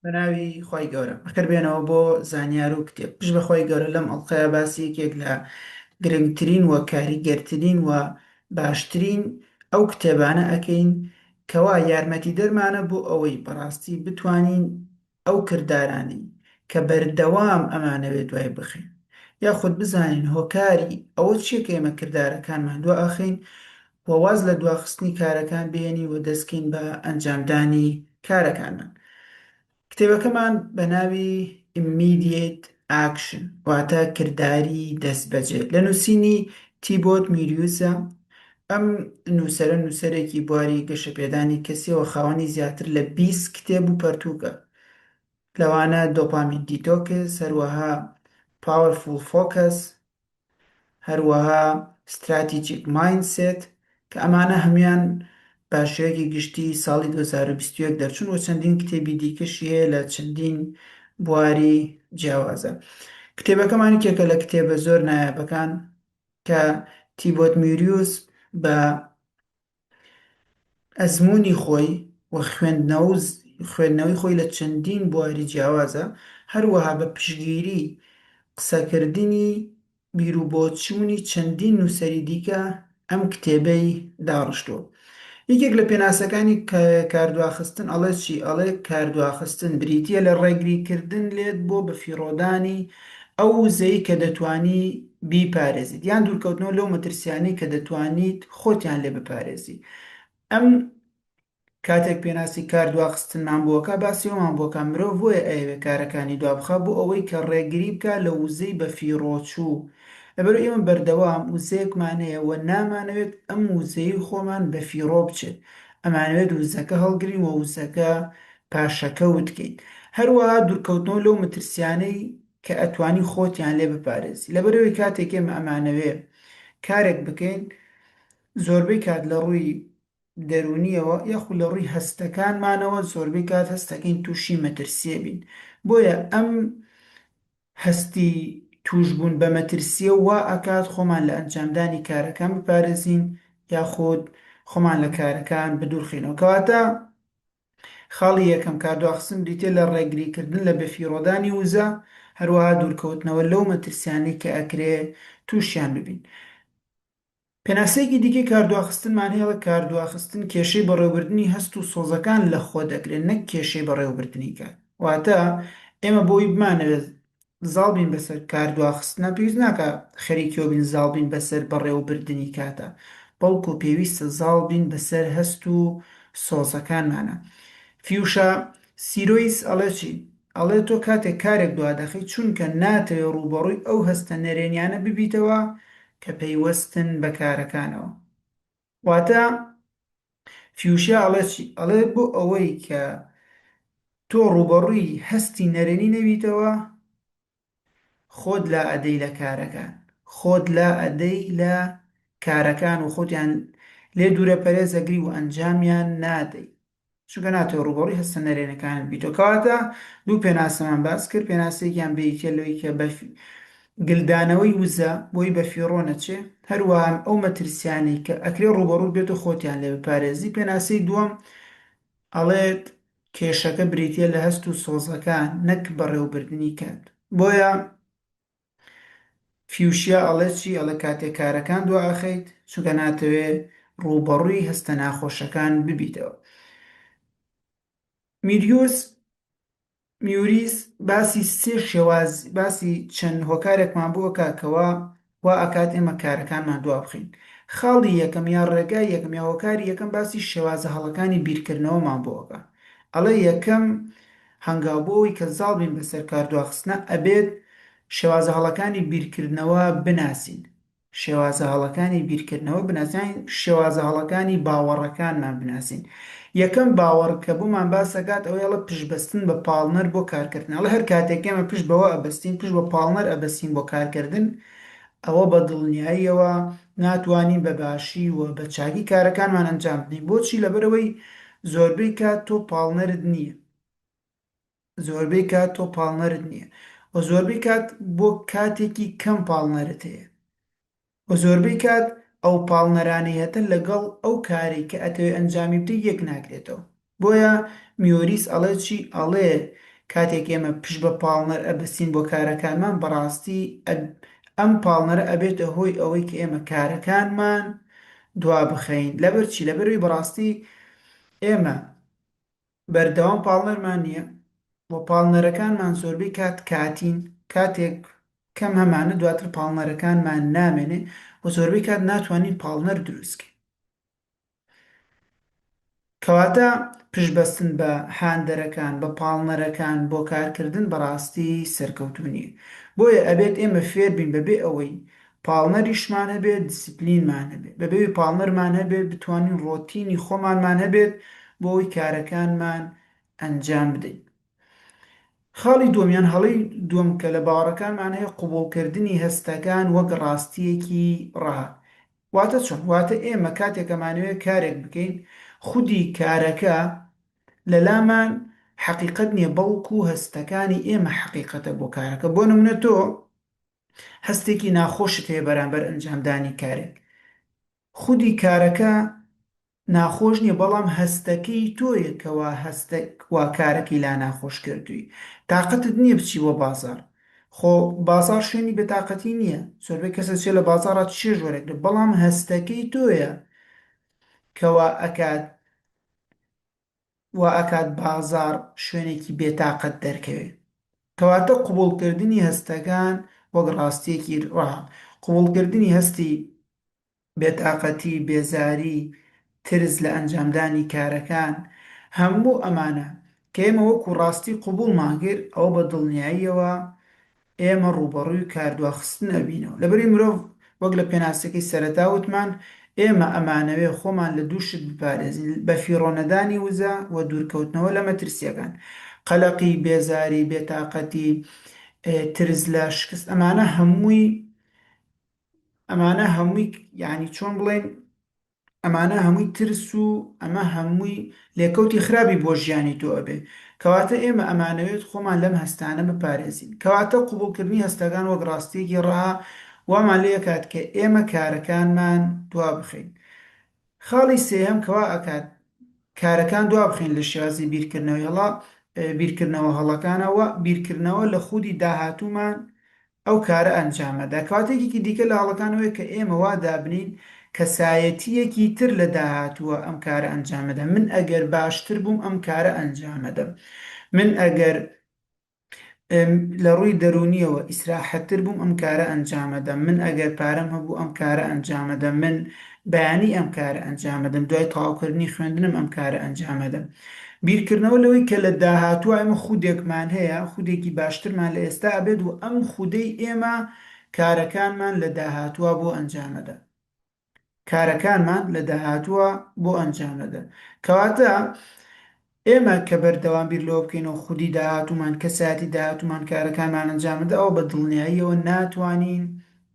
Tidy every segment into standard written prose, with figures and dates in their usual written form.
بەناوی خی گەورە ئەکەر بێنەوە بۆ زانیار و کتێب پشت بەخۆی گەورە لەم ئەڵلقەیە باسی یەکێک لە گرنگترین و کاریگەرترین و باشترین ئەو کتێبانە ئەەکەین کەوا یارمەتی دەرمانە بۆ ئەوەی بەڕاستی بتوانین ئەو کردارانی کە بەردەوام ئەمانەوێت دوای بخین یاخود بزانین هۆکاری ئەوە چیە کە ئێمە کردارەکانمان دو ئاخین و واز لە دواخستنی کارەکان بێنی و دەستکەین بە ئەنجامدانی کارەکانمان. کتێبەکەمان بە ناوی Immediate Action واتە کردداری دەستبەجێ لە نووسینی تیبۆت میریوسە. ئەم نووسەرە نووسەرێکی بواری گەشەپێدانی کەسیەوە خاوەنی زیاتر لە 20 کتێب و پەرتووکە، لەوانە دۆپامین دیتۆکس، هەروەها پاوەرفول فۆکەس، هەروەها استراتیجیک مایندسێت کە ئەمانە هەمان باشەیەکی گشتی ساڵی 2021 دەرچوون و چەندین کتێبی دیکەشی هەیە لە چەندین بواری جیاوازە. کتێبەکەمانی کێکە لە کتێبە زۆر نایابەکان کە تیبۆت میریوس بە ئەزمموی خۆی و خوێندنەوەی خۆی لە چەندین بواری جیاوازە، هەروەها بە پشگیری قسەکردنی بیرروبۆچوونی چەندین نووسری دیکە ئەم کتێبەی داڕشتووە. یەکێک لە پێناسەکانی کاردواخستن ئەڵێ چی ئەڵێ کاردواخستن بریتە لە ڕێگریکردن لێت بۆ بەفیڕۆدانی ئەو وزەی کە دەتوانی بیپارێزیت یان دوورکەوتنەوە لەو مەترسیانەی کە دەتوانیت خۆتیان لێ بپارێزی. ئەم کاتێک پێناسی کاردواخستنمان بۆکە باسیەوەمان بۆکە مرۆڤ بۆیە ئەوێ کارەکانی دوابخە بۆ ئەوەی کە ڕێگری بکە لە وزەی بەفیڕۆچوو. لەبەرەوەی ئێمە بەردەوام وزەیەکمانەیە و نامانەوێت ئەم وزەی خۆمان بەفیڕۆ بچێت، ئەمانەوێت وزەکە هەڵگرین و وزەکە پاشەکەوت بکەین، هەروەها دوورکەوتنەوە لەو مەترسیانەی کە ئەتوانی خۆتیان لێ بپارێزی. لەبەرەوەی کاتێک ئێمە ئەمانەوێ کارێک بکەین زۆربەی کات لە ڕووی دەرونیەوە یاخود لە ڕووی هەستەکانمانەوە زۆربەی کات هەستەکەین تووشی مەترسیە بین، بۆیە ئەم هەستی توشبوون بە مەترسیە وا ئەکات خۆمان لە ئەنجامدانی کارەکان بپارێزین یاخود خۆمان لە کارەکان بدوورخینەوە. کەواتە خاڵی یەکەم کاردواخستن بریتێ لە ڕێگریکردن لە بەفیڕۆدانی وزە، هەروەها دوورکەوتنەوە لەو مەترسیانەی کە ئەکرێ تووشیان ببین. پێناسەیەکی دیکەی کاردواخستنمان هەیە کاردواخستن کێشەی بەڕێوەبردننی هەست و سۆزەکان لە خۆ دەگرێت نەک کێشەی بەڕێوەبردننی کات. واتە ئێمە بۆی بمانەوێت زاڵ بین بەسەر کاردواخستنە پێویست ناکە خەریکیەوە بین زاڵ بین بەسەر بەڕێوەبردننی کاتە، بەڵکو پێویستە زاڵ بین بەسەر هەست و سۆزەکانمانە. فیوشا سیرۆیس ئەڵێ چی؟ ئەڵێ تۆ کاتێک کارێک دوا دەخەی چونکە ناتەوێت ڕوبەڕووی ئەو هەستە نەرێنیانە ببیتەوە کە پەیوەستن بە کارەکانەوە. واتە فیوشیا ئەڵێ چی؟ ئەڵێ بۆ ئەوەی کە تۆ ڕوبەڕووی هەستی نەرێنی نەبیتەوە خۆت لا ئەدەی لە کارەکان، خۆت لا ئەدەی لە کارەکان و خۆتیان لێ دوورە پەرێزەگری و ئەنجامیان نادەی، چونکە ناتەوە ڕوبەڕووی هەستە نەرێنەکانت بیتەوە. کەواتە دوو پێناسەمان باس کرد، پێناسەیەکیان بەیتە لەوەی کە گلدانەوەی وزە بۆی بەفیڕۆ نەچێ، هەروەها ئەو مەترسیانی کە ئەکرێ ڕوبەڕوو بێت و خۆتیان لێ بپارێزی. پێناسەی دووەم ئەڵێت کێشەکە بریتە لە هەست و سۆزەکان نەک بەڕێوەبردننی کات. بۆیە فیوشیا ئەڵێ چی؟ ئەڵە کاتێک کارەکان دو ئاخەیت چونکە ناتەوێت ڕوبەڕووی هەستە ناخۆشەکان ببیتەوە. میوریس باسی سێ شێواز باسی چەند هۆکارێکمان بۆ کاکەوە وا ئەکات ئێمە کارەکانمان دوا بخین. خاڵی یەکەم یا ڕێگای یەکەم یا هۆکاری یەکەم باسی شێوازە هەڵەکانی بیرکردنەوەمان بۆکە. ئەڵێ یەکەم هەنگاوبۆەوەی کە زاڵ بین بەسەر کاردواخستنە ئەبێت شێوازە هەڵەکانی بیرکردنەوە بناسین. شێوازە هەڵەکانی بیرکردنەوە بناسین، شێوازە هەڵەکانی باوەڕەکانمان بناسین. یەکەم باوەڕ کە بوومان باسەکات ئەوەیڵە پشتبەستن بە پاڵنەر بۆ کارکردن. ئەڵە هەر کاتێک ئێمە پشت بەوە ئەبەستین، پشت بە پاڵنەر ئەبەستین بۆ کارکردن، ئەوە بە دڵنیاییەوە ناتوانین بە باشی و بە چاکی کارەکانمان ئەنجام بدەین. بۆچی؟ لەبەرەوەی زۆربەی کات تۆ پاڵنەرت نییە، زۆربەی کات تۆ پاڵنەرت نییە و زۆربەی کات بۆ کاتێکی کەم پاڵنەرت هەیە و زۆربەی کات ئەو پاڵنەرانی هەتە لەگەڵ ئەو کارێک کە ئەتەوێت ئەنجامی بدەیت یەک ناکرێتەوە. بۆیە میۆریس ئەڵێ چی؟ ئەڵێ کاتێک ئێمە پشت بە پاڵنەر ئەبەستین بۆ کارەکانمان بەڕاستی ئەم پاڵنەرە ئەبێتە هۆی ئەوەی کە ئێمە کارەکانمان دوا بخەین لەبەرچی لەبەروی بەڕاستی ئێمە بەردەوام پاڵنەرمان نییە بۆ پاڵنەرەکانمان زۆربەی کاتین کاتێک کەم هەمانە دواتر پاڵنەرەکانمان نامێنێ و زۆربەی کات ناتوانین پاڵنەر دروستکەین کەواتە پشتبەستن بە هاندەرەکان بە پاڵنەرەکان بۆ کارکردن بەڕاستی سەرکەوتوو نیە بۆیە ئەبێت ئێمە فێر بین بەبێ ئەوەی پاڵنەریشمان هەبێت دیسیپلینمان هەبێت بەبێ پاڵنەرمان هەبێت بتوانین ڕۆتینی خۆمانمان هەبێت بۆ ئەوی کارەکانمان ئەنجام بدەین خاڵی دووەمیان هەڵی دووەم کە لە باوەڕەکانمان هەیە قوبوڵکردنی هەستەکان وەک ڕاستیەکی ڕەها واتە چۆن واتە ئێمە کاتێکەمانوێت کارێک بکەین خودی کارەکە لەلامان حەقیقەت نییە بەڵکو هەستەکانی ئێمە حەقیقەتە بۆ کارەکە بۆ نمونە تۆ هەستێکی ناخۆشت هەیە بەرامبەر ئەنجامدانی کارێک خودی کارەکە ناخۆش نییە بەڵام هەستەکەی تۆیە کەوا وا کارەکەی لا ناخۆش کردووی تااقەتت نییە بچی بۆ بازار خۆ بازار شوێنی بێتاقەتی نییە زۆربەی کەسە چێ لە بازارات چێ ژۆرێک بەڵام هەستەکەی تۆیە کەوا ئەکات بازار شوێنێکی بێتاقەت دەرکەوێت کەواتە قوبوڵکردنی هەستەکان وەک ڕاستیەکی ڕەها قوبوڵکردنی هەستی بێتاقەتی بێزاری ترس لە ئەنجامدانی کارەکان هەموو ئەمانە کە ئێمە وەکو ڕاستی قوبوڵماگرت ئەو بە دڵنیاییەوە ئێمە ڕوبەڕووی کاردواخستن ئەبینەوە لەبەری مرۆڤ وەک لە پێناسەکەی سەرەتا وتمان ئێمە ئەمانەوێ خۆمان لە دووشت بپارێزین بە فیڕۆنەدانی وزە و دوورکەوتنەوە لە مەترسیەکان قەلەقی بێزاری بێتاقەتی ترس لە شکست ئەمانە هەمووی یعنی چۆن بڵێن ئەمانە هەمووی ترس و ئەمە هەمووی لێکەوتی خراپی بۆ ژیانی تۆ ئەبێ کەواتە ئێمە ئەمانەوێت خۆمان لەم هەستانە بپارێزین کەواتە قوبوڵکردنی هەستەکان وەک ڕاستیەکی ڕەها وامان لێ کات کە ئێمە کارەکانمان دوا بخەین خاڵی سێهەم کەوا ئەکات کارەکان دوا بخەین لە شێوازی بیرکردنەوە هەڵەکانەوە بیرکردنەوە لە خودی داهاتوومان ئەو کارە ئەنجامەدا کاتێکی دیکە لە هەڵەکانەوەی کە ئێمە وا دابنین کەسایەتیەکی تر لە داهاتووە ئەم کارە ئەنجامەدە من ئەگەر باشتر بووم ئەم کارە ئەنجامەدەم من ئەگەر لە ڕووی دەرونیەوە ئیسراحەتتر بووم ئەم کارە ئەنجامەدەم من ئەگەر پارەم هەبوو ئەم کارە ئەنجامەدەم من بەیانی ئەم کارە ئەنجامەدەم دوای تەواوکردنی خوێندنم ئەم کارە ئەنجامەدەم بیرکردنەوە لەوەی کە لە داهاتوە ئێمە خودێکمان هەیە خودێکی باشترمان لە ئێستا ئەبێت و ئەم خودەی ئێمە کارەکانمان لە داهاتوە بۆ ئەنجامەدە کارەکانمان لە داهاتووە بۆ ئەنجامەدە کەواتە ئێمە کە بەردەوام بیر لەوە بکەینەوە خودی داهاتومان کەساتی داهاتومان کارەکانمان ئەنجامەدە ئەوە بە دڵنیاییەوە ناتوانین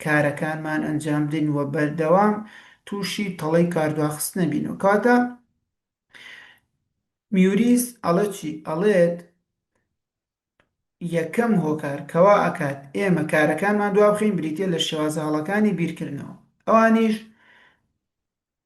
کارەکانمان ئەنجام بدەین وە بەردەوام تووشی تەڵەی کاردواخستنە بینەوە کەواتە میوریس ئەڵە چی ئەڵێت یەکەم هۆکار کەوا ئەکات ئێمە کارەکانمان دوا بخەین بریتە لە شێوازە هەڵەکانی بیرکردنەوە ئەوانیش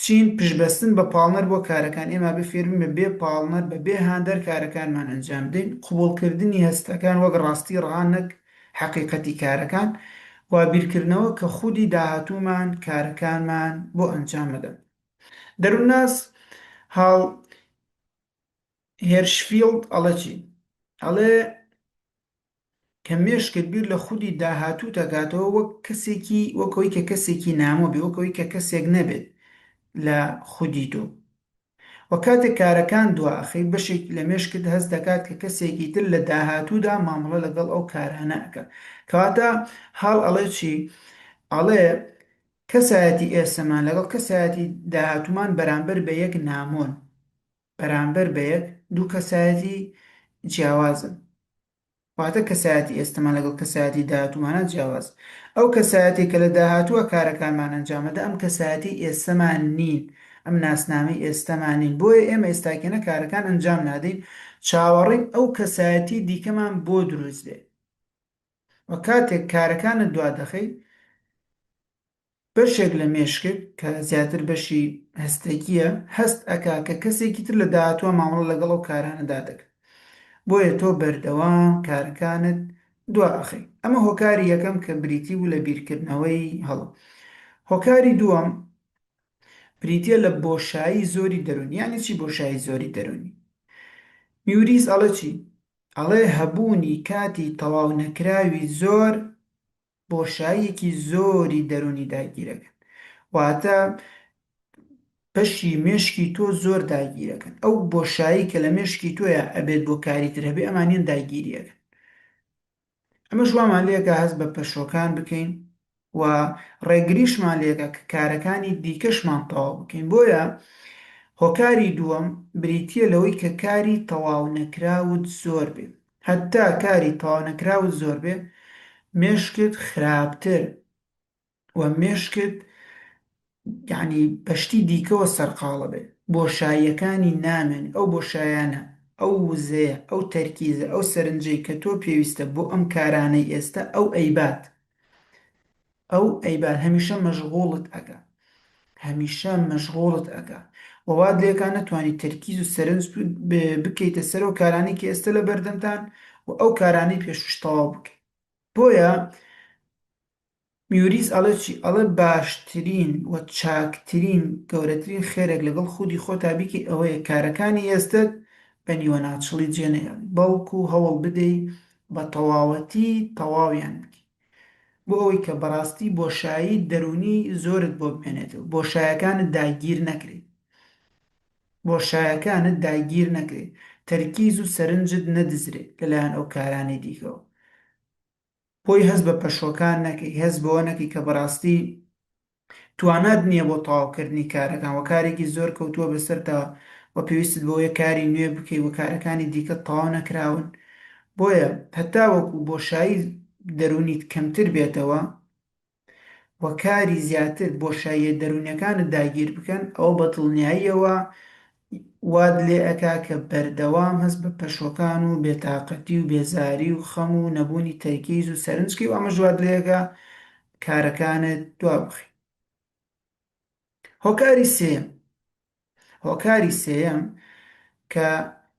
چین پشتبەستن بە پاڵنەر بۆ کارەکان ئێمە بفێربین بە بێ پاڵنەر بە بێ هاندەر کارەکانمان ئەنجام بدەین قوبوڵکردنی هەستەکان وەک ڕاستی ڕانەک حەقیقەتی کارەکان و بیرکردنەوە کە خودی داهاتوومان کارەکانمان بۆ ئەنجام بدەن دەرووناس هاڵ هێرشفیلد ئەڵە چی ئەڵێ کە مێشکت بیر لە خودی داهاتوو دەکاتەوە وەک کەسێکی وەکەوەی کە کەسێکی نامۆ بێ وەکەوەی کە کەسێک نەبێت لە خودی تۆ وە کاتێک کارەکان دواخەی بەشێک لە مێشکت هەست دەکات کە کەسێکی تر لە داهاتوودا مامەڵە لەگەڵ ئەو کارانە ئەەکە کەواتە هاڵ ئەڵێ چی ئەڵێ کەسایەتی ئێسەمان لەگەڵ کەسایەتی داهاتوومان بەرامبەر بە یەک نامۆن بەرامبەر بە یەک دوو کەسایەتی جیاوازن واتە کەسایەتی ئێستەمان لەگەڵ کەسایەتی داهاتوومانە جیاواز ئەو کەسایەتی کە لە داهاتووە کارەکانمان ئەنجامەدە ئەم کەسایەتی ئێستەمان نین ئەم ناسنامی ئێستەمان نین بۆیە ئێمە ئێستاکێنە کارەکان ئەنجام نادەین چاوەڕێی ئەو کەسایەتی دیکەمان بۆ دروست دێ وە کاتێک کارەکانت دوا دەخەی بەشێک لە مێشکت کە زیاتر بەشی هەستێکیە هەست ئەکا کە کەسێکی تر لە داهاتووە مامەڵە لەگەڵ ئەو کارانەدا دەکات بۆیە تۆ بەردەوام کارەکانت دواخی. ئەمە هۆکاری یەکەم کە بریتی بوو لە بیرکردنەوەی هەڵە. هۆکاری دووەم بریتە لە بۆشایی زۆری دەرونی. یعنی چی بۆشایی زۆری دەرونی؟ میوریس ئەڵە چی؟ ئەڵێ هەبوونی کاتی تەواو نەکراوی زۆر بۆشاییەکی زۆری دەرونی داگیرەکەن. واتە پەشی مێشکی تۆ زۆر داگیرەکەن. ئەو بۆشایی کە لە مێشکی تۆیە ئەبێت بۆ کاریتر هەبێ ئەمانیان داگیریەکەن. ئەمە ژوامان لێکە هەست بە پەشۆکان بکەین و ڕێگریشمان لێکە کە کارەکانی دیکەشمان تەواو بکەین. بۆیە هۆکاری دووەم بریتە لەوەی کە کاری تەواو نەکراوت زۆر بێ. هەتا کاری تەواو نەکراوت زۆر بێ مێشکت خراپتر و مێشکت یعنی بەشتی دیکەوە سەرقاڵە بێ، بۆشاییەکانی نامێن. ئەو بۆشایانە، ئەو وزەیە، ئەو تەرکیزە، ئەو سەرنجەی کە تۆ پێویستە بۆ ئەم کارانەی ئێستا ئەو ئەیبات هەمیشە مەشغوڵت ئەکا، هەمیشە مەشغوڵت ئەکا. وەوات لێکان نەتوانی تەرکیز و سەرنج بکەیتە سەر ئەو کارانی کە ئێستا لە بەردەمتان و ئەو کارانەی پێشوش تەواو بکەیت. بۆیە میوریس ئەڵە چی؟ ئەڵە باشترین و چاکترین گەورەترین خێرێک لەگەڵ خودی خۆتا بیکەی ئەوەیە کارەکانی ئێستت بە نیوەناچڵی جێنەهێڵی، بەڵکو هەوڵ بدەی بە تەواوەتی تەواویان بکەی، بۆ ئەوەی کە بەڕاستی بۆشایی دەرونی زۆرت بۆ بمێنێتەوە، بۆشایەکانت داگیر نەکرێت، تەرکیز و سەرنجت نەدزرێت لەلایەن ئەو کارانی دیکەوە. بۆی هەست بە پەشۆکان نەکەی، هەست بەوە نەکەی کە بەڕاستی توانات نییە بۆ تەواوکردنی کارەکان و کارێکی زۆر کەوتووە بەسەرتەوە و پێویستت بۆیە کاری نوێ بکەی و کارەکانی دیکە تەواو نەکراون. بۆیە هەتا وەکو بۆشایی دەرونیت کەمتر بێتەوە و کاری زیاتر بۆشاییە دەرونیەکانت داگیر بکەن، ئەوە بە دڵنیاییەوە واد لێ ئەکا کە بەردەوام هەست بە پەشۆکان و بێتاقەتی و بێزاری و خەم و نەبوونی تەرکیز و سەرنجکەی و ئەمەش واد لێ ئەکا کارەکانت دوا بخی. هۆکاری سێیەم کە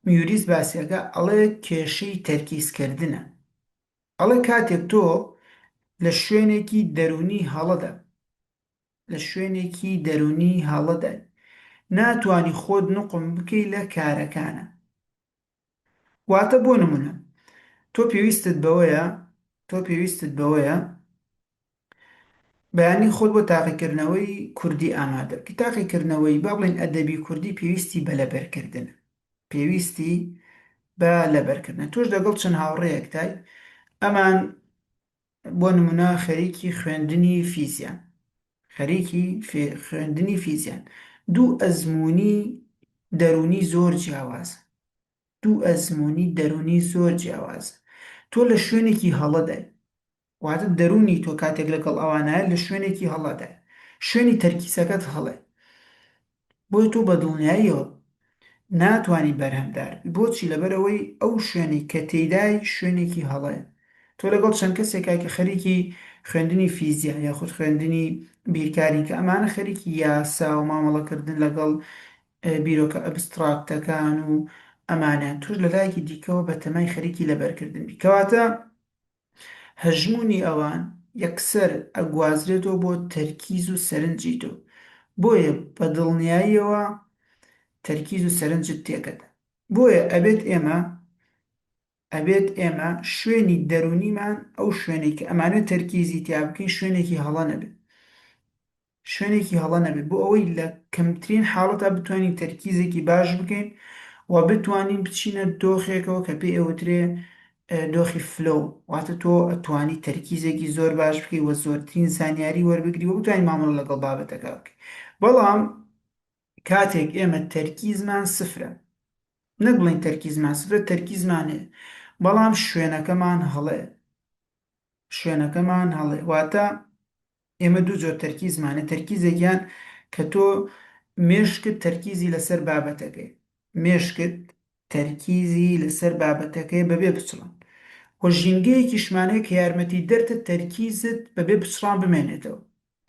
میوریس باسیەکە ئەڵێ کێشەی تەرکیزکردنە. ئەڵێ کاتێک تۆ لە شوێنێکی دەرونی هەڵەدا ناتوانی خۆت نقم بکەی لە کارەکانە. واتە بۆ نمونە تۆ پێویستت بەوەیە بەیانی خۆت بۆ تاقیکردنەوەی کوردی ئامادە بکەی. تاقیکردنەوەی با بڵێن ئەدەبی کوردی پێویستی بە لەبەرکردنە. تۆش لەگەڵ چەند هاوڕێیەکتای، ئەمان بۆ نمونە خەریکی خوێندنی فیزیان، دوو ئەزموونی دەرونی زۆر جیاوازە. تۆ لە شوێنێکی هەڵەدای، واتە دەرونی تۆ کاتێک لەگەڵ ئەوانایە لە شوێنێکی هەڵەدای، شوێنی تەرکیزەکەت هەڵێ، بۆی تۆ بە دڵنیاییەوە ناتوانی بەرهەمدار بۆچی؟ لەبەرەوەی ئەو شوێنی کە تێیدای شوێنێکی هەڵەیە. تۆ لەگەڵ چەند کەسێکا کە خەریکی خوێندنی فیزیە یاخود خوێندنی بیرکاری کە ئەمانە خەریکی یاسا و مامەڵەکردن لەگەڵ بیرۆکە ئەبستراکتەکان و ئەمانیان، توش لە لایەکی دیکەوە بە تەمای خەریکی لەبەرکردن بی، کەواتە هەژمونی ئەوان یەکسەر ئەگوازرێتەوە بۆ تەرکیز و سەرنجی تۆ، بۆیە بە دڵنیاییەوە تەرکیز و سەرنجت تێکەدا. بۆیە ئەبێت ئێمە شوێنی دەرونیمان ئەو شوێنێک کە ئەمانە تەرکیزی تیا بکەین شوێنێکی هەڵە نەبێت بۆ ئەوەی لە کەمترین حاڵەتا بتوانین تەرکیزێکی باش بکەین و بتوانین بچینە دۆخێکەوە کە پێی ئەوترێ دۆخی فلۆ، واتە تۆ ئەتوانی تەرکیزێکی زۆر باش بکەی و زۆرترین زانیاری وەربگری و بتوانین مامەڵە لەگەڵ بابەتەکە بکەی. بەڵام کاتێک ئێمە تەرکیزمان سفرە، نەک بڵین تەرکیزمان سفرە، تەرکیزمان هەیە بەڵام شوێنەکەمان هەڵێ، واتە ئێمە دوو جۆر تەرکیزمانە، تەرکیزێکیان کە تۆ مێشکت تەرکیزی لەسەر بابەتەکەی بەبێ بچڵان، و ژینگەیەکیشمانەیە کە یارمەتی دەرتە تەرکیزت بەبێ بچڕان بمێنێتەوە.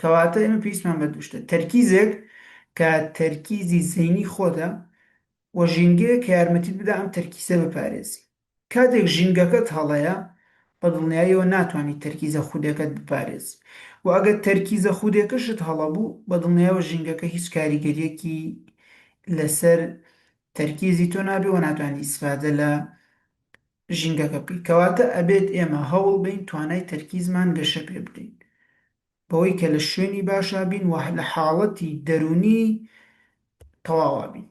کەواتە ئێمە پێویستمان بە دووشتە تەرکیزێک کە تەرکیزی زەینی خۆتە و ژینگەیە کە یارمەتیت بدا ئەم تەرکیزە بپارێزی. کاتێک ژینگەکەت هەڵەیە بە دڵنیاییەوە ناتوانانی تەرکیزە خودەکەت بپارێزی و ئەگەر تەرکیزە خودەکەشت هەڵەبوو بە دڵنیایەوە ژینگەکە هیچ کاریگەریەکی لەسەر تەرکیزی تۆ نابێ و ناتوانانی ئیسفادە لە ژینگەکە بکەیت کەواتە ئەبێت ئێمە هەوڵ بدەین توانای تەرکیزمان گەشە پێ بدەین بەوەی کە لە شوێنی باشا بین و لە حاڵەتی دەرونی تەواوا بین.